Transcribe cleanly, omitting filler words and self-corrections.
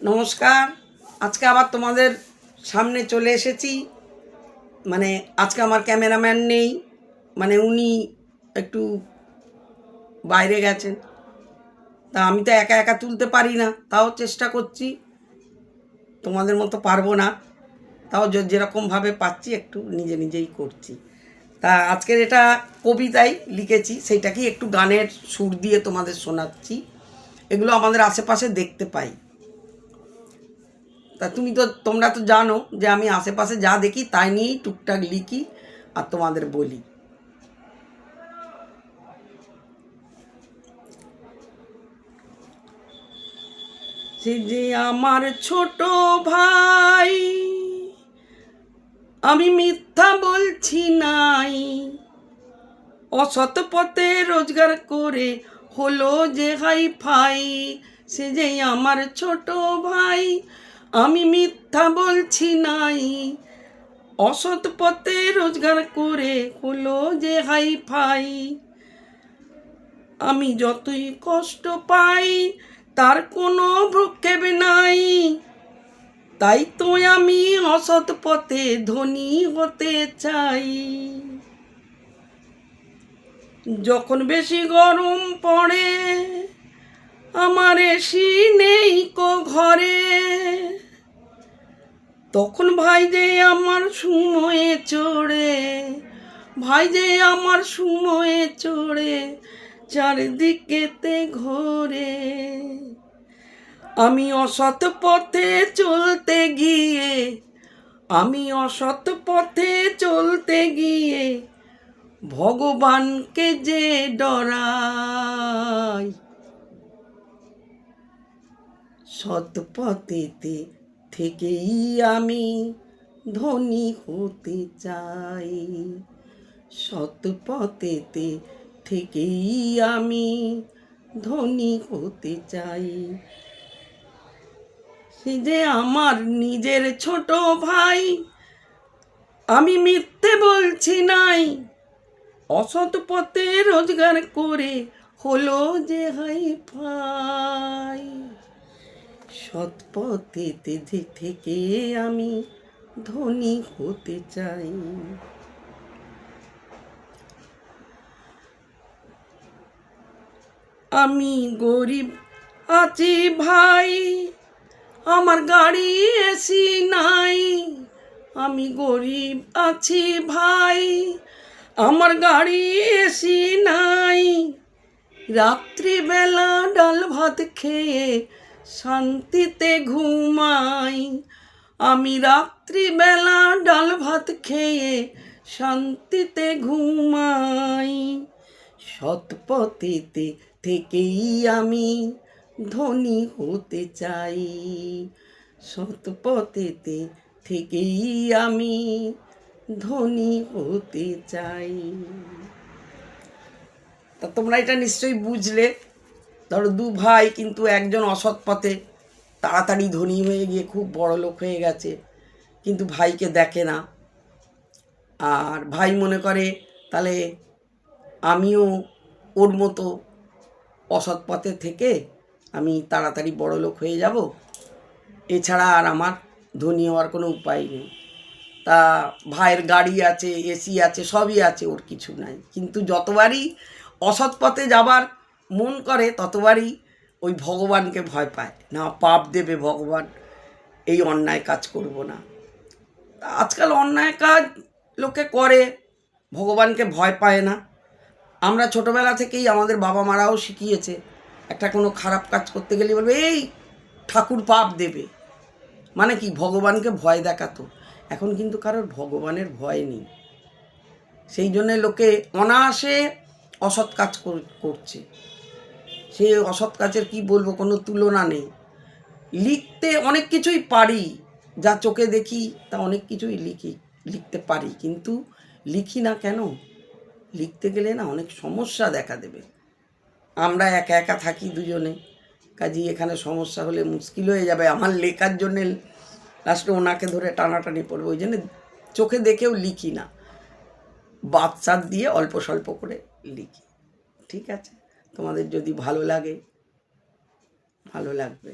নমস্কার। আজকে আবার তোমাদের সামনে চলে এসেছি। আজকে আমার ক্যামেরাম্যান নেই, উনি একটু বাইরে গেছেন। তা আমি তো একা একা তুলতে পারি না, তাও চেষ্টা করছি। তোমাদের মতো পারবো না, তাও যেরকমভাবে পাচ্ছি একটু নিজেই করছি। তা আজকের এটা কবিতাই লিখেছি, সেইটাকেই একটু গানের সুর দিয়ে তোমাদের শোনাচ্ছি। এগুলো আমাদের আশেপাশে দেখতে পাই। তা তোমরা তো জানো যে আমি আশেপাশে যা দেখি তাই নিয়েই টুকটাক লিখি আর তোমাদের বলি। সে যে আমার ছোট ভাই, আমি মিথ্যা বলছি নাই, অসৎ পথে রোজগার করে হলো যে হাই ফাই। সে যে আমার ছোট ভাই, আমি মিথ্যা বলছি নাই, অসৎ পথে রোজগার করে হলো যে হাই ফাই। আমি যতই কষ্ট পাই তার কোনো ভ্রুক্ষেপ নাই, তাই তো আমি অসৎ পথে ধনী হতে চাই। যখন বেশি গরম পড়ে আমার এসি নেই কো ঘরে, তখন ভাই যে আমার সময়ে চড়ে, ভাই যে আমার সময়ে চড়ে চারদিকেতে ঘোরে। আমি অসৎ পথে চলতে গিয়ে, আমি অসৎ পথে চলতে গিয়ে ভগবানকে যে ডরাই। সৎ পথেতে থেকেই আমি ধনী হতে চাই, সৎ পথেতে থেকেই আমি ধনী হতে চাই। সে যে আমার নিজের ছোট ভাই, আমি মিথ্যে বলছি নাই, অসৎ পথে রোজগার করে হলো যে হাই ফাই। সৎ পথেতে থেকে আমি ধনী হতে চাই। আমি গরিব আছি ভাই, আমার গাড়ি এসি নাই। আমি গরিব আছি ভাই, আমার গাড়ি এসি নাই। রাত্রিবেলা ডাল ভাত খেয়ে শান্তিতে ঘুমাই। আমি রাত্রিবেলা ডাল ভাত খেয়ে শান্তিতে ঘুমাই। সৎ পথেতে থেকেই আমি ধনী হতে চাই, সৎ পথেতে থেকেই আমি ধনী হতে চাই। তা তোমরা এটা নিশ্চয়ই বুঝলে। ধরো দু ভাই, কিন্তু একজন অসৎ পথে তাড়াতাড়ি ধনী হয়ে গিয়ে খুব বড় লোক হয়ে গেছে, কিন্তু ভাইকে দেখে না। আর ভাই মনে করে তাহলে আমিও ওর মতো অসৎ পথে থেকে আমি তাড়াতাড়ি বড় লোক হয়ে যাব, এছাড়া আর আমার ধনী হওয়ার কোনো উপায় নেই। তা ভাইয়ের গাড়ি আছে, এসি আছে, সবই আছে, ওর কিছু নাই। কিন্তু যতবারই অসৎ পথে যাবার মন করে ততবারই ওই ভগবানকে ভয় পায়, না পাপ দেবে ভগবান, এই অন্যায় কাজ করব না। আজকাল অন্যায় কাজ লোকে করে, ভগবানকে ভয় পায় না। আমরা ছোটোবেলা থেকেই আমাদের বাবা মারাও শিখিয়েছে, একটা কোনো খারাপ কাজ করতে গেলে বলবে এই ঠাকুর পাপ দেবে, মানে কি ভগবানকে ভয় দেখাতো। এখন কিন্তু কারোর ভগবানের ভয় নেই, সেই জন্যে লোকে অনায়াসে অসৎ কাজ করছে। সে অসৎ কাজের কি বলবো, কোনো তুলনা নেই। লিখতে অনেক কিছুই পারি, যা চোখে দেখি তা অনেক কিছুই লিখতে পারি, কিন্তু লিখি না কেন? লিখতে গেলে না অনেক সমস্যা দেখা দেবে। আমরা একা একা থাকি দুজনে, কাজেই এখানে সমস্যা হলে মুশকিল হয়ে যাবে আমার লেখার জন্যে। লাস্টে ওনাকে ধরে টানাটানি পড়বে, ওই জন্যে চোখে দেখেও লিখি না, বাচ্চার দিয়ে অল্প স্বল্প করে লিখি। ঠিক আছে, তোমাদের যদি ভালো লাগে, ভালো লাগবে।